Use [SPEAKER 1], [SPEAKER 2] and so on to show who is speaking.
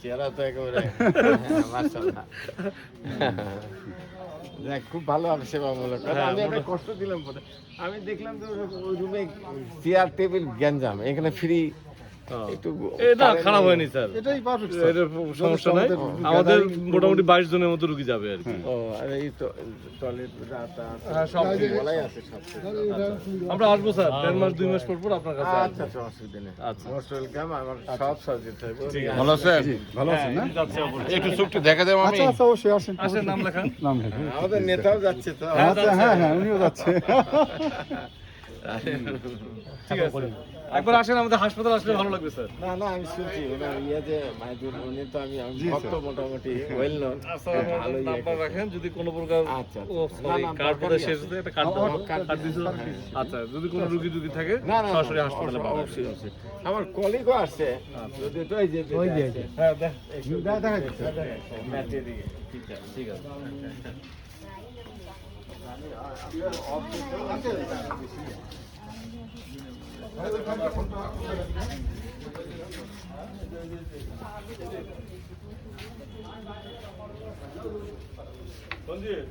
[SPEAKER 1] চেহারা তো একেবারে মাশাআল্লাহ। যাক, খুব ভালো সেবামূলক। আমি একটা কষ্ট দিলাম পরে। আমি দেখলাম যে ওই রুমে চেয়ার টেবিল গ্যাঞ্জাম, এখানে ফ্রি একটু
[SPEAKER 2] এটা খারাপ হয়নি স্যার,
[SPEAKER 3] এটাই পারফেক্ট
[SPEAKER 2] এটা সমস্যা নাই। আমাদের মোটামুটি 22 জনের মতো রুগী যাবে আর কি।
[SPEAKER 1] ও আর এই তো টয়লেট
[SPEAKER 2] সব
[SPEAKER 1] বলাই আছে সব।
[SPEAKER 2] আমরা আসবো স্যার 1.5 মাস 2 মাস পর পর আপনার কাছে
[SPEAKER 1] আচ্ছা
[SPEAKER 2] আসবো।
[SPEAKER 1] আচ্ছা, অসুবিধা নেই।
[SPEAKER 2] আচ্ছা।
[SPEAKER 1] Most welcome. আমার সব সাহায্য থাকবে।
[SPEAKER 4] ভালো আছেন?
[SPEAKER 3] ভালো আছেন না?
[SPEAKER 2] যাচ্ছে অবশ্যই।
[SPEAKER 4] একটু চোখটা দেখা দেব আমি।
[SPEAKER 3] আচ্ছা আচ্ছা, অবশ্যই আসেন।
[SPEAKER 2] আসেন, নাম লেখান।
[SPEAKER 3] নাম লেখেন।
[SPEAKER 1] আমাদের নেতাও যাচ্ছে তো।
[SPEAKER 3] আচ্ছা, হ্যাঁ হ্যাঁ, উনিও যাচ্ছে।
[SPEAKER 2] ঠিক আছে, একবার আসেন আমাদের হাসপাতাল, আসলে ভালো লাগবে স্যার।
[SPEAKER 1] না না, আমি শুনছি ওনার ইয়ে যে মাইদুর, উনি তো আমি ভক্ত মোটামুটি ওয়েল নোন।
[SPEAKER 2] আচ্ছা, আমাদের নাম্বার রাখেন, যদি কোনো প্রকার
[SPEAKER 1] আচ্ছা,
[SPEAKER 2] ও সরি
[SPEAKER 1] না,
[SPEAKER 2] কার্ড
[SPEAKER 1] পরে
[SPEAKER 2] শেষ হতে একটা কার্ড দাও। কার্ড দিছো? আচ্ছা, যদি কোনো রুগী থাকে
[SPEAKER 1] না না,
[SPEAKER 2] সরাসরি হাসপাতালে পাঠাবেন।
[SPEAKER 1] অবশ্যই অবশ্যই। আমার কলিগও আসছে, যদি তো এই যে
[SPEAKER 2] হ্যাঁ দেখ,
[SPEAKER 1] দেখা যাচ্ছে ম্যাচের দিকে।
[SPEAKER 2] ঠিক আছে। সঞ্জয়